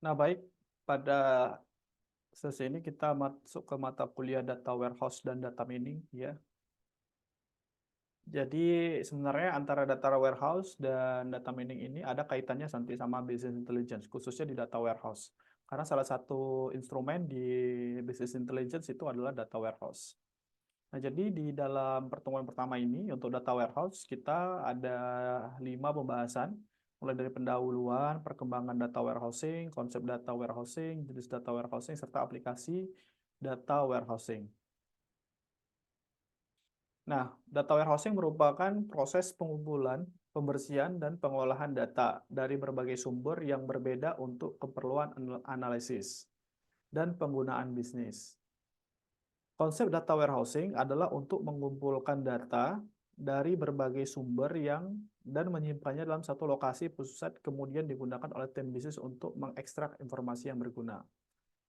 Nah, baik, pada sesi ini kita masuk ke mata kuliah Data Warehouse dan Data Mining, ya. Jadi sebenarnya antara Data Warehouse dan Data Mining ini ada kaitannya nanti sama Business Intelligence, khususnya di Data Warehouse. Karena salah satu instrumen di Business Intelligence itu adalah Data Warehouse. Nah, jadi di dalam pertemuan pertama ini untuk Data Warehouse kita ada 5 pembahasan, mulai dari pendahuluan, perkembangan data warehousing, konsep data warehousing, jenis data warehousing, serta aplikasi data warehousing. Nah, data warehousing merupakan proses pengumpulan, pembersihan, dan pengolahan data dari berbagai sumber yang berbeda untuk keperluan analisis dan penggunaan bisnis. Konsep data warehousing adalah untuk mengumpulkan data dari berbagai sumber dan menyimpannya dalam satu lokasi pusat, kemudian digunakan oleh tim bisnis untuk mengekstrak informasi yang berguna.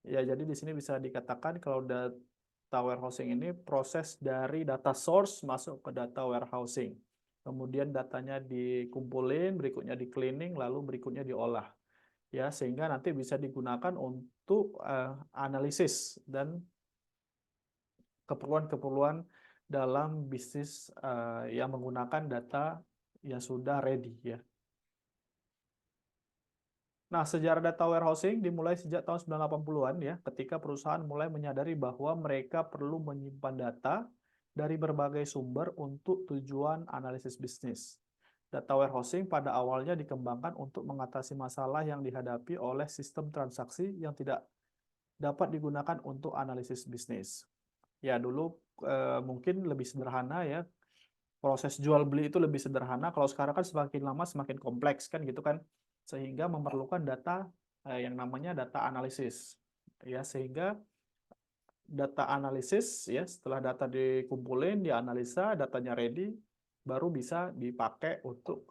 Ya, jadi di sini bisa dikatakan kalau data warehousing ini proses dari data source masuk ke data warehousing. Kemudian datanya dikumpulin, berikutnya di cleaning, lalu berikutnya diolah. Ya, sehingga nanti bisa digunakan untuk analisis dan keperluan-keperluan dalam bisnis yang menggunakan data yang sudah ready, ya. Nah, sejarah data warehousing dimulai sejak tahun 1980-an, ya, ketika perusahaan mulai menyadari bahwa mereka perlu menyimpan data dari berbagai sumber untuk tujuan analisis bisnis. Data warehousing pada awalnya dikembangkan untuk mengatasi masalah yang dihadapi oleh sistem transaksi yang tidak dapat digunakan untuk analisis bisnis. Ya, dulu mungkin lebih sederhana, ya. Proses jual beli itu lebih sederhana. Kalau sekarang kan semakin lama semakin kompleks kan gitu kan. Sehingga memerlukan data yang namanya data analisis. Ya, sehingga data analisis, ya, setelah data dikumpulin, dianalisa, datanya ready, baru bisa dipakai untuk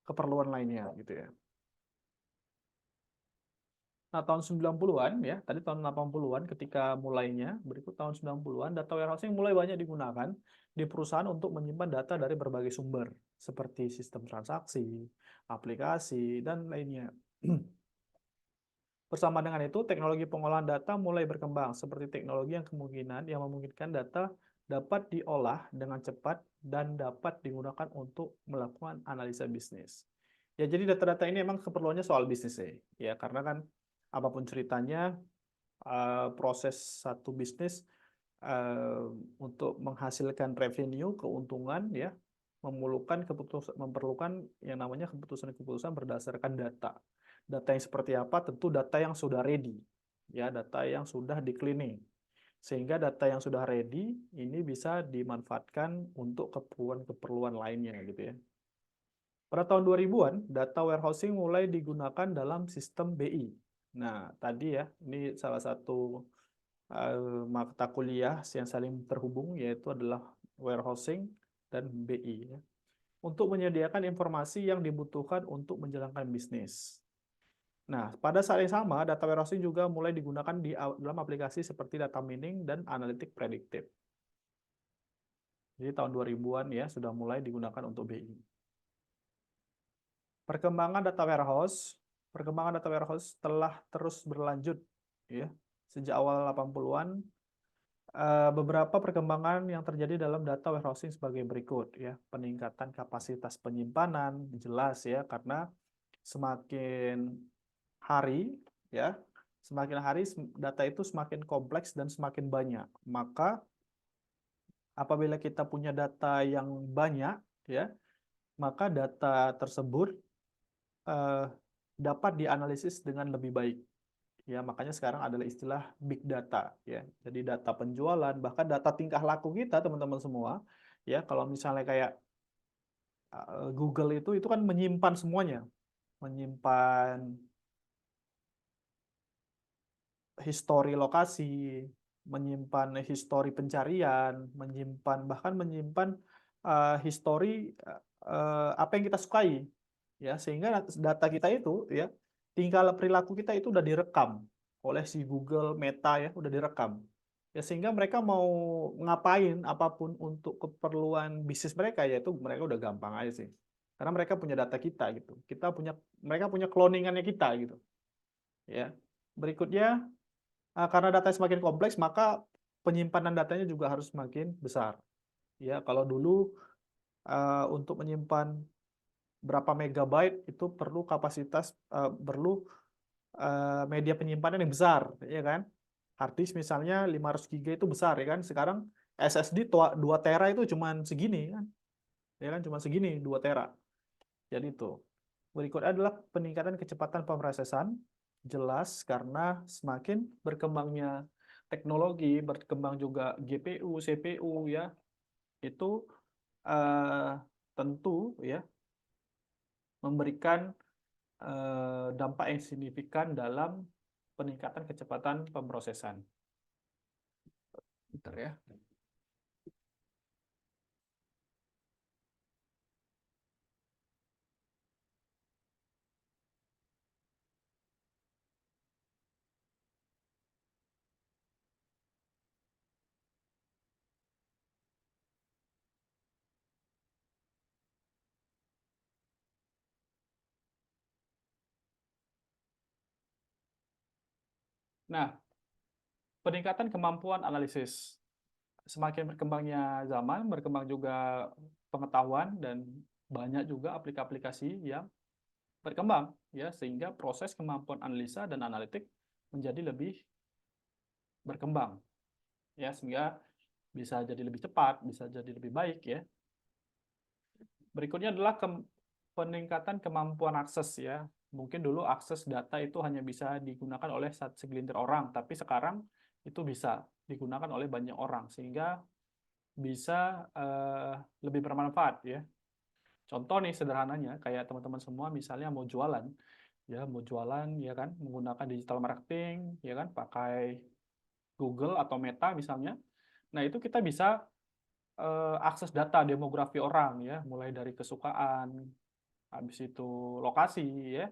keperluan lainnya gitu ya. Nah, tahun 90-an, ya, tadi tahun 80-an ketika mulainya, berikut tahun 90-an, data warehousing mulai banyak digunakan di perusahaan untuk menyimpan data dari berbagai sumber, seperti sistem transaksi, aplikasi, dan lainnya. Bersama dengan itu, teknologi pengolahan data mulai berkembang, seperti teknologi yang memungkinkan data dapat diolah dengan cepat dan dapat digunakan untuk melakukan analisa bisnis. Ya, jadi data-data ini memang keperluannya soal bisnis ya, karena kan apapun ceritanya, proses satu bisnis untuk menghasilkan revenue, keuntungan, ya, memerlukan yang namanya keputusan-keputusan berdasarkan data. Data yang seperti apa? Tentu data yang sudah ready, ya, data yang sudah di cleaning. Sehingga data yang sudah ready ini bisa dimanfaatkan untuk keperluan-keperluan lainnya gitu ya. Pada tahun 2000-an, data warehousing mulai digunakan dalam sistem BI. Nah, tadi ya, ini salah satu mata kuliah yang saling terhubung, yaitu adalah warehousing dan BI, ya, untuk menyediakan informasi yang dibutuhkan untuk menjalankan bisnis. Nah, pada saat yang sama, data warehousing juga mulai digunakan dalam aplikasi seperti data mining dan analitik prediktif. Jadi tahun 2000-an ya sudah mulai digunakan untuk BI. Perkembangan data warehouse telah terus berlanjut, ya. Sejak awal 80-an, beberapa perkembangan yang terjadi dalam data warehousing sebagai berikut, ya. Peningkatan kapasitas penyimpanan jelas, ya, karena semakin hari, ya, semakin hari data itu semakin kompleks dan semakin banyak. Maka apabila kita punya data yang banyak, ya, maka data tersebut eh, dapat dianalisis dengan lebih baik. Ya, makanya sekarang adalah istilah big data, ya. Jadi data penjualan, bahkan data tingkah laku kita, teman-teman semua, ya. Kalau misalnya kayak Google itu kan menyimpan semuanya, menyimpan histori lokasi, menyimpan histori pencarian, menyimpan histori apa yang kita sukai, ya, sehingga data kita itu, ya, tingkah perilaku kita itu udah direkam oleh si Google Meta, ya, udah direkam, ya, sehingga mereka mau ngapain apapun untuk keperluan bisnis mereka, ya, itu mereka udah gampang aja sih, karena mereka punya data kita gitu, mereka punya cloningannya kita gitu. Ya. Berikutnya, karena data semakin kompleks, maka penyimpanan datanya juga harus semakin besar. Ya, kalau dulu untuk menyimpan berapa megabyte itu perlu kapasitas perlu media penyimpanan yang besar, ya kan? Hard disk misalnya 500 GB itu besar, ya kan? Sekarang SSD 2 tera itu cuman segini kan, ya kan? Cuma segini 2 tera. Jadi itu. Berikutnya adalah peningkatan kecepatan pemrosesan. Jelas karena semakin berkembangnya teknologi, berkembang juga GPU, CPU ya, itu eh, tentu ya memberikan dampak yang signifikan dalam peningkatan kecepatan pemrosesan. Bentar ya. Nah, peningkatan kemampuan analisis. Semakin berkembangnya zaman, berkembang juga pengetahuan dan banyak juga aplikasi-aplikasi yang berkembang ya sehingga proses kemampuan analisa dan analitik menjadi lebih berkembang ya sehingga bisa jadi lebih cepat, bisa jadi lebih baik ya. Berikutnya adalah peningkatan kemampuan akses ya. Mungkin dulu akses data itu hanya bisa digunakan oleh segelintir orang, tapi sekarang itu bisa digunakan oleh banyak orang sehingga bisa lebih bermanfaat ya. Contoh nih sederhananya kayak teman-teman semua misalnya mau jualan ya kan menggunakan digital marketing ya kan pakai Google atau Meta misalnya. Nah, itu kita bisa akses data demografi orang ya, mulai dari kesukaan, habis itu lokasi ya,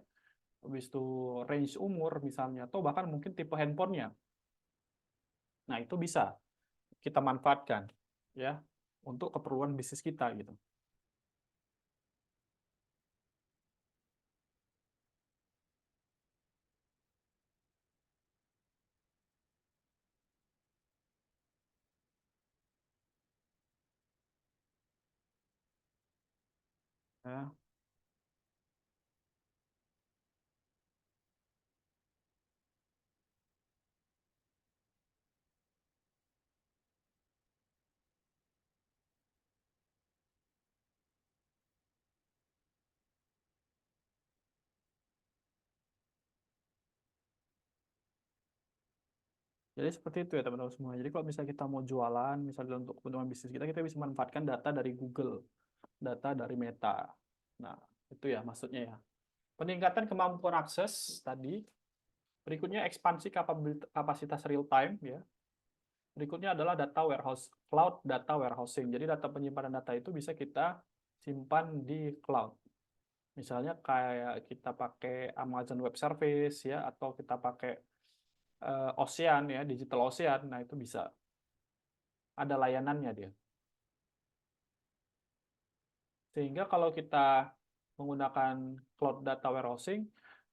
habis itu range umur misalnya atau bahkan mungkin tipe handphonenya. Nah, itu bisa kita manfaatkan ya untuk keperluan bisnis kita gitu. Ya. Jadi seperti itu ya teman-teman semua. Jadi kalau misalnya kita mau jualan, misalnya untuk kepentingan bisnis kita, kita bisa manfaatkan data dari Google, data dari Meta. Nah, itu ya maksudnya ya. Peningkatan kemampuan akses tadi, berikutnya ekspansi kapasitas real time ya. Berikutnya adalah data warehouse, cloud data warehousing. Jadi data penyimpanan data itu bisa kita simpan di cloud. Misalnya kayak kita pakai Amazon Web Service ya atau kita pakai Ocean ya, Digital Ocean. Nah, itu bisa ada layanannya dia. Sehingga kalau kita menggunakan cloud data warehousing,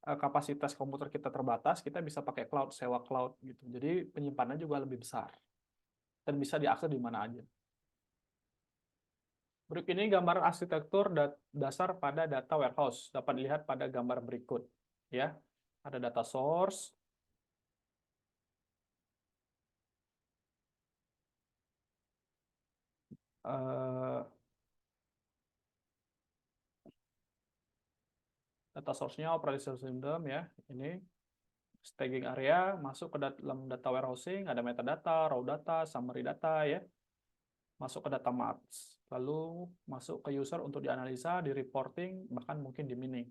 kapasitas komputer kita terbatas, kita bisa pakai cloud, sewa cloud gitu. Jadi penyimpanannya juga lebih besar dan bisa diakses di mana aja. Berikut ini gambaran arsitektur dasar pada data warehouse. Dapat dilihat pada gambar berikut. Ya, ada data source, eh, data source-nya operating system ya. Ini staging area masuk ke dalam data warehousing, ada metadata, raw data, summary data ya. Masuk ke data marts, lalu masuk ke user untuk dianalisa, di reporting, bahkan mungkin di mining.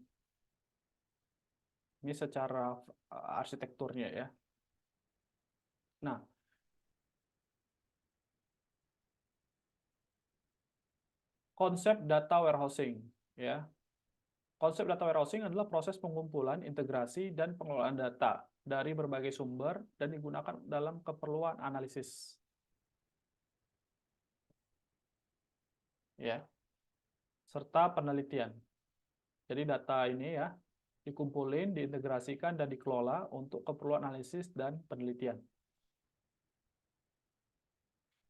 Ini secara arsitekturnya ya. Nah, konsep data warehousing ya. Konsep data warehousing adalah proses pengumpulan, integrasi, dan pengelolaan data dari berbagai sumber dan digunakan dalam keperluan analisis. Ya, serta penelitian. Jadi data ini ya dikumpulin, diintegrasikan, dan dikelola untuk keperluan analisis dan penelitian.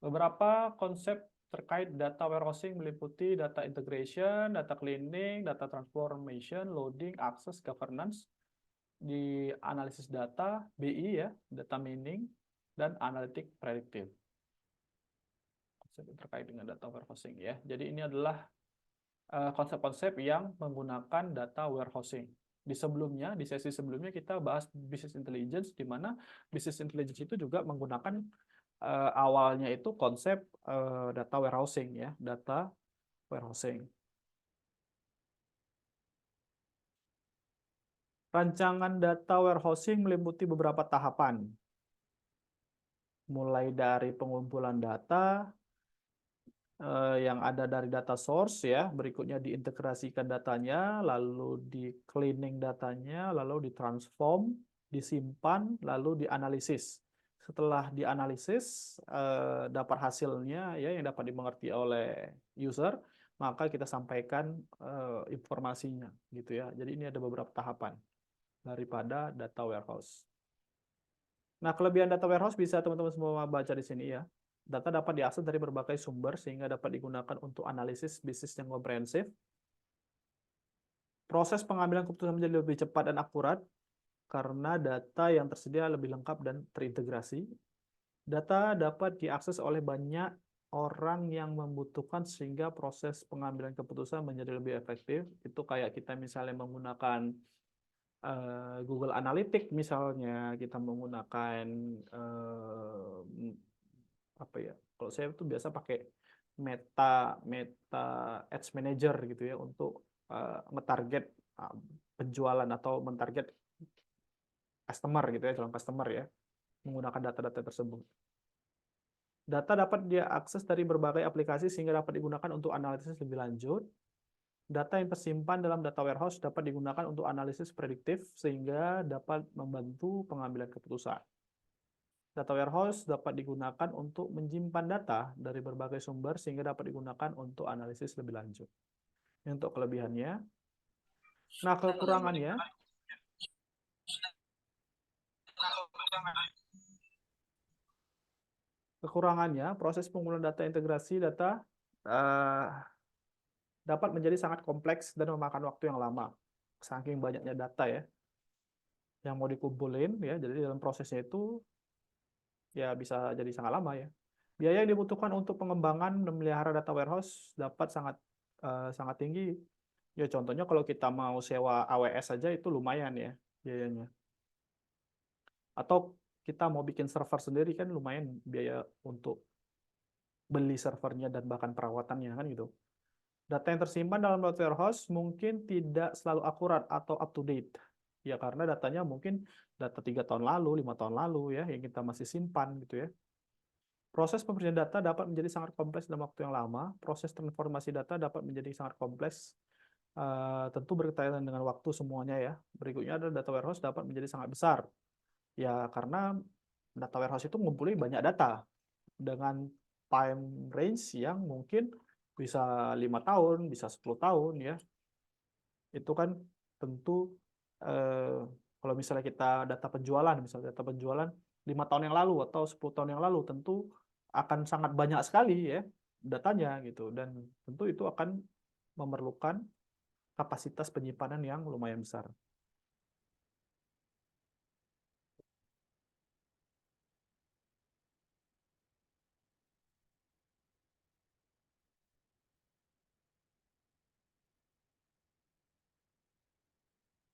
Beberapa konsep terkait data warehousing meliputi data integration, data cleaning, data transformation, loading, access, governance, di analisis data, BI ya, data mining, dan analytic predictive. Konsep terkait dengan data warehousing ya. Jadi ini adalah konsep-konsep yang menggunakan data warehousing. Di sebelumnya, di sesi sebelumnya kita bahas business intelligence, di mana business intelligence itu juga menggunakan awalnya itu konsep data warehousing ya, data warehousing. Rancangan data warehousing meliputi beberapa tahapan, mulai dari pengumpulan data yang ada dari data source ya, berikutnya diintegrasikan datanya, lalu di cleaning datanya, lalu ditransform, disimpan, lalu dianalisis. Setelah dianalisis dapat hasilnya ya yang dapat dimengerti oleh user, maka kita sampaikan informasinya gitu ya. Jadi ini ada beberapa tahapan daripada data warehouse. Nah, kelebihan data warehouse bisa teman-teman semua baca di sini ya. Data dapat diakses dari berbagai sumber sehingga dapat digunakan untuk analisis bisnis yang komprehensif. Proses pengambilan keputusan menjadi lebih cepat dan akurat karena data yang tersedia lebih lengkap dan terintegrasi. Data dapat diakses oleh banyak orang yang membutuhkan sehingga proses pengambilan keputusan menjadi lebih efektif. Itu kayak kita misalnya menggunakan Google Analytics misalnya, kita menggunakan apa ya? Kalau saya tuh biasa pakai Meta Ads Manager gitu ya untuk ngetarget penjualan atau mentarget customer gitu ya, calon customer ya, menggunakan data-data tersebut. Data dapat diakses dari berbagai aplikasi sehingga dapat digunakan untuk analisis lebih lanjut. Data yang tersimpan dalam data warehouse dapat digunakan untuk analisis prediktif sehingga dapat membantu pengambilan keputusan. Data warehouse dapat digunakan untuk menyimpan data dari berbagai sumber sehingga dapat digunakan untuk analisis lebih lanjut. Ini untuk kelebihannya. Nah, kekurangannya proses pengumpulan data integrasi data dapat menjadi sangat kompleks dan memakan waktu yang lama. Saking banyaknya data ya yang mau dikumpulin ya, jadi dalam prosesnya itu ya bisa jadi sangat lama ya. Biaya yang dibutuhkan untuk pengembangan dan melihara data warehouse dapat sangat tinggi. Ya contohnya kalau kita mau sewa AWS saja itu lumayan ya biayanya. Atau kita mau bikin server sendiri kan lumayan biaya untuk beli servernya dan bahkan perawatannya kan gitu. Data yang tersimpan dalam data warehouse mungkin tidak selalu akurat atau up to date. Ya karena datanya mungkin data 3 tahun lalu, 5 tahun lalu ya yang kita masih simpan gitu ya. Proses pemberian data dapat menjadi sangat kompleks dalam waktu yang lama. Proses transformasi data dapat menjadi sangat kompleks. Tentu berkaitan dengan waktu semuanya ya. Berikutnya adalah data warehouse dapat menjadi sangat besar. Ya karena data warehouse itu ngumpulin banyak data dengan time range yang mungkin bisa 5 tahun, bisa 10 tahun ya. Itu kan tentu kalau misalnya kita data penjualan, misalnya data penjualan 5 tahun yang lalu atau 10 tahun yang lalu, tentu akan sangat banyak sekali ya datanya gitu. Dan tentu itu akan memerlukan kapasitas penyimpanan yang lumayan besar.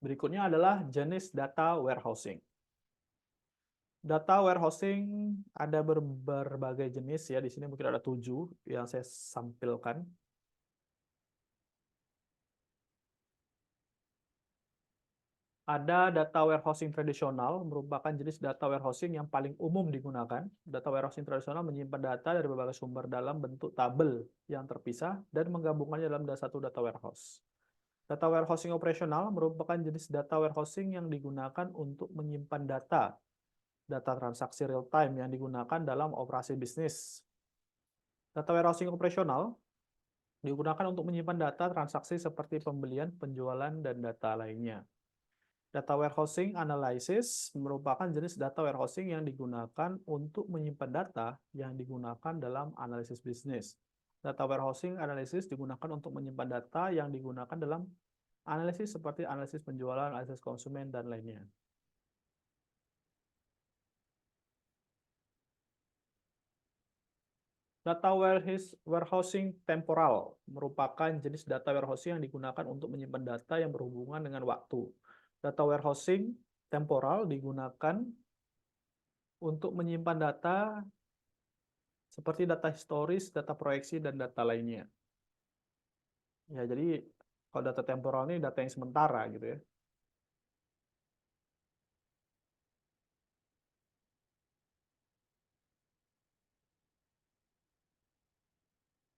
Berikutnya adalah jenis data warehousing. Data warehousing ada berbagai jenis ya. Di sini mungkin ada 7 yang saya sampilkan. Ada data warehousing tradisional, merupakan jenis data warehousing yang paling umum digunakan. Data warehousing tradisional menyimpan data dari berbagai sumber dalam bentuk tabel yang terpisah dan menggabungkannya dalam satu data warehouse. Data warehousing operasional merupakan jenis data warehousing yang digunakan untuk menyimpan data transaksi real time yang digunakan dalam operasi bisnis. Data warehousing operasional digunakan untuk menyimpan data transaksi seperti pembelian, penjualan, dan data lainnya. Data warehousing analysis merupakan jenis data warehousing yang digunakan untuk menyimpan data yang digunakan dalam analisis bisnis. Data warehousing analysis digunakan untuk menyimpan data yang digunakan dalam analisis seperti analisis penjualan, analisis konsumen, dan lainnya. Data warehousing temporal merupakan jenis data warehousing yang digunakan untuk menyimpan data yang berhubungan dengan waktu. Data warehousing temporal digunakan untuk menyimpan data seperti data historis, data proyeksi, dan data lainnya. Ya, jadi kalau data temporal ini data yang sementara gitu ya.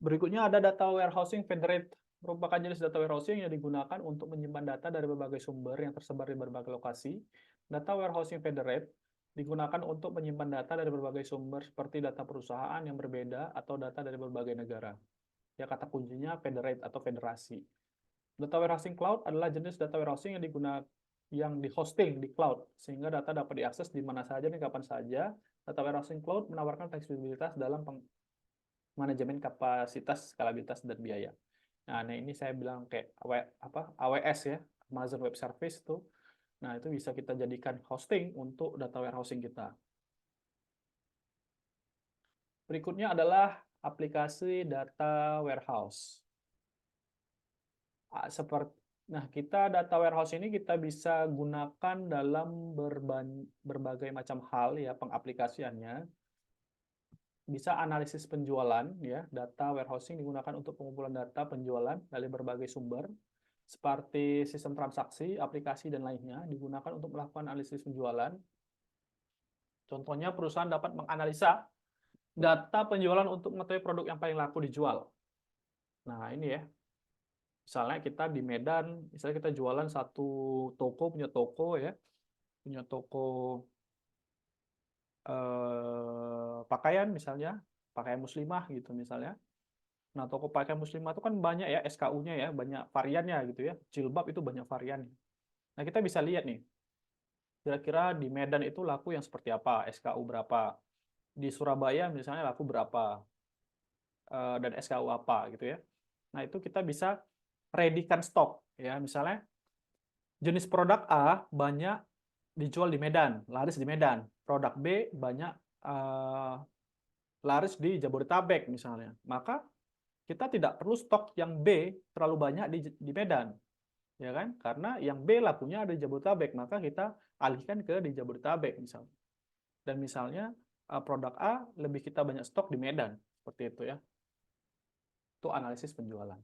Berikutnya ada data warehousing federate, merupakan jenis data warehousing yang digunakan untuk menyimpan data dari berbagai sumber yang tersebar di berbagai lokasi. Data warehousing federate digunakan untuk menyimpan data dari berbagai sumber seperti data perusahaan yang berbeda atau data dari berbagai negara. Ya, kata kuncinya federate atau federasi. Data warehousing cloud adalah jenis data warehousing yang di-hosting di cloud, sehingga data dapat diakses di mana saja dan kapan saja. Data warehousing cloud menawarkan fleksibilitas dalam manajemen kapasitas, skalabilitas, dan biaya. Nah, ini saya bilang kayak AWS ya, Amazon Web Service tuh. Nah, itu bisa kita jadikan hosting untuk data warehousing kita. Berikutnya adalah aplikasi data warehouse. Nah, data warehouse ini kita bisa gunakan dalam berbagai macam hal ya pengaplikasiannya. Bisa analisis penjualan ya, data warehousing digunakan untuk pengumpulan data penjualan dari berbagai sumber seperti sistem transaksi, aplikasi, dan lainnya digunakan untuk melakukan analisis penjualan. Contohnya perusahaan dapat menganalisa data penjualan untuk mengetahui produk yang paling laku dijual. Nah, ini ya. Misalnya kita di Medan, misalnya kita jualan satu toko, punya toko ya, punya toko pakaian misalnya, pakaian muslimah gitu misalnya. Nah, toko pakaian muslimah itu kan banyak ya SKU-nya ya, banyak variannya gitu ya. Jilbab itu banyak varian. Nah, kita bisa lihat nih, kira-kira di Medan itu laku yang seperti apa, SKU berapa. Di Surabaya misalnya laku berapa, dan SKU apa gitu ya. Nah, itu kita bisa ready-kan stok ya. Misalnya jenis produk A banyak dijual di Medan, laris di Medan. Produk B banyak laris di Jabodetabek misalnya. Maka kita tidak perlu stok yang B terlalu banyak di Medan, ya kan? Karena yang B lakunya ada di Jabodetabek, maka kita alihkan ke di Jabodetabek misalnya. Dan misalnya produk A lebih kita banyak stok di Medan, seperti itu ya. Itu analisis penjualan.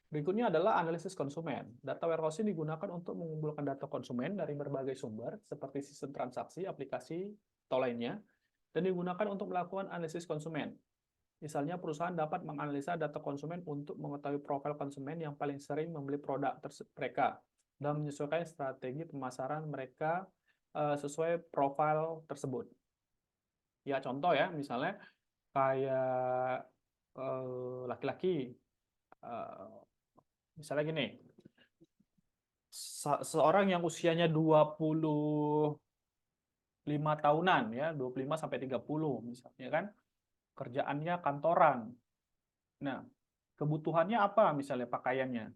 Berikutnya adalah analisis konsumen. Data warehousing digunakan untuk mengumpulkan data konsumen dari berbagai sumber, seperti sistem transaksi, aplikasi, atau lainnya, dan digunakan untuk melakukan analisis konsumen. Misalnya, perusahaan dapat menganalisa data konsumen untuk mengetahui profil konsumen yang paling sering membeli produk mereka, dan menyesuaikan strategi pemasaran mereka sesuai profil tersebut. Ya, contoh ya, misalnya kayak laki-laki, misalnya gini, seorang yang usianya 25 tahunan ya, 25 sampai 30 misalnya kan, kerjaannya kantoran. Nah, kebutuhannya apa misalnya pakaiannya?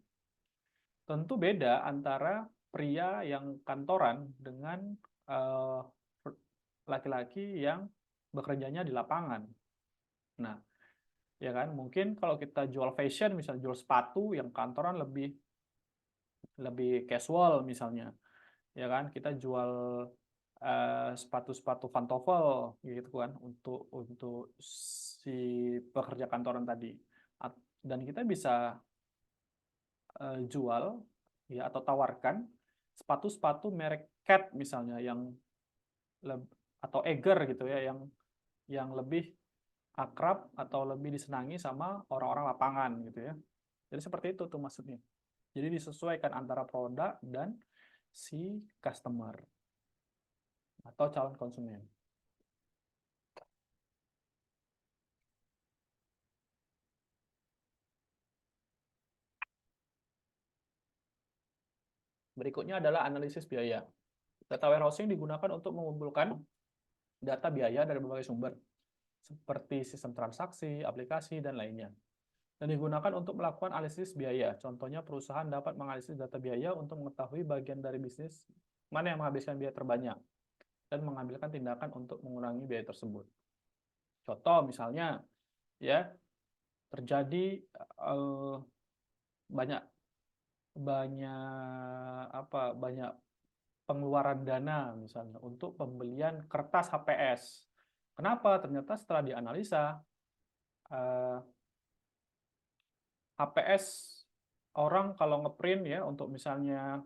Tentu beda antara pria yang kantoran dengan laki-laki yang bekerjanya di lapangan. Nah, ya kan, mungkin kalau kita jual fashion, misalnya jual sepatu, yang kantoran lebih casual misalnya, ya kan, kita jual sepatu-sepatu pantofel gitu kan untuk si pekerja kantoran tadi. Dan kita bisa jual ya atau tawarkan sepatu-sepatu merek Cat misalnya yang atau Eger gitu ya yang lebih akrab atau lebih disenangi sama orang-orang lapangan gitu ya. Jadi seperti itu tuh maksudnya. Jadi disesuaikan antara produk dan si customer atau calon konsumen. Berikutnya adalah analisis biaya. Data warehousing digunakan untuk mengumpulkan data biaya dari berbagai sumber, seperti sistem transaksi, aplikasi, dan lainnya. Dan digunakan untuk melakukan analisis biaya. Contohnya, perusahaan dapat menganalisis data biaya untuk mengetahui bagian dari bisnis mana yang menghabiskan biaya terbanyak, dan mengambilkan tindakan untuk mengurangi biaya tersebut. Contoh misalnya, ya, terjadi banyak banyak pengeluaran dana misalnya untuk pembelian kertas HPS. Kenapa? Ternyata setelah dianalisa, HPS orang kalau ngeprint ya untuk misalnya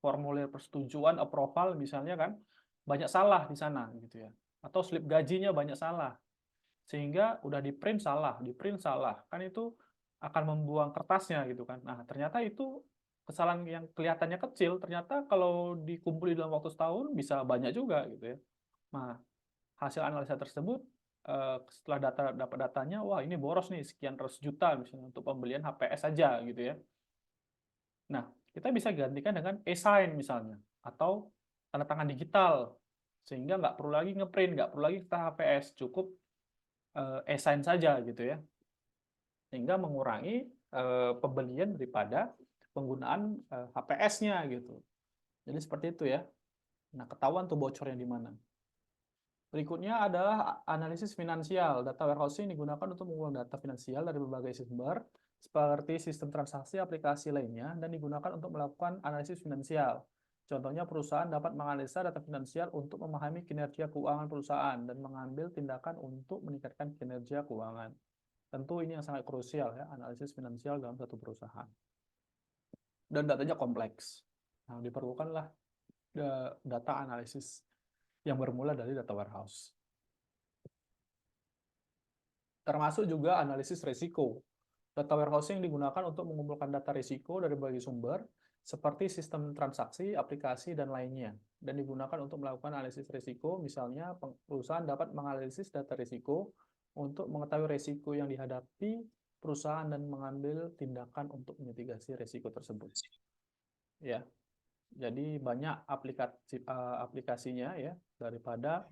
formulir persetujuan approval misalnya kan banyak salah di sana gitu ya. Atau slip gajinya banyak salah. Sehingga udah di print salah. Kan itu akan membuang kertasnya gitu kan. Nah, ternyata itu kesalahan yang kelihatannya kecil, ternyata kalau dikumpuli dalam waktu setahun bisa banyak juga gitu ya. Nah, hasil analisa tersebut setelah dapat datanya, wah ini boros nih sekian ratus juta misalnya untuk pembelian HPS saja gitu ya. Nah, kita bisa gantikan dengan e-sign misalnya atau tanda tangan digital sehingga nggak perlu lagi ngeprint, nggak perlu lagi kita HPS, cukup e-sign saja gitu ya, sehingga mengurangi pembelian daripada penggunaan HPS-nya gitu. Jadi seperti itu ya. Nah, ketahuan tuh bocornya di mana. Berikutnya adalah analisis finansial. Data warehousing digunakan untuk mengumpulkan data finansial dari berbagai sumber, seperti sistem transaksi aplikasi lainnya, dan digunakan untuk melakukan analisis finansial. Contohnya, perusahaan dapat menganalisa data finansial untuk memahami kinerja keuangan perusahaan dan mengambil tindakan untuk meningkatkan kinerja keuangan. Tentu ini yang sangat krusial ya, analisis finansial dalam satu perusahaan. Dan datanya kompleks. Nah, diperlukanlah data analisis yang bermula dari data warehouse. Termasuk juga analisis risiko. Data warehousing digunakan untuk mengumpulkan data risiko dari berbagai sumber, seperti sistem transaksi, aplikasi, dan lainnya. Dan digunakan untuk melakukan analisis risiko, misalnya perusahaan dapat menganalisis data risiko untuk mengetahui risiko yang dihadapi perusahaan dan mengambil tindakan untuk memitigasi risiko tersebut. Ya, jadi banyak aplikasinya ya daripada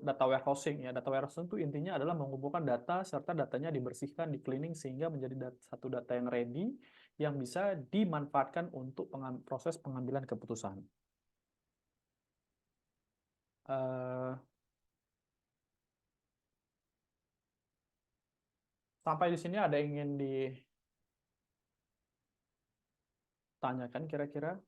data warehousing ya. Data warehousing itu intinya adalah mengumpulkan data serta datanya dibersihkan, di cleaning sehingga menjadi satu data yang ready yang bisa dimanfaatkan untuk proses pengambilan keputusan. Sampai di sini ada yang ingin ditanyakan kira-kira?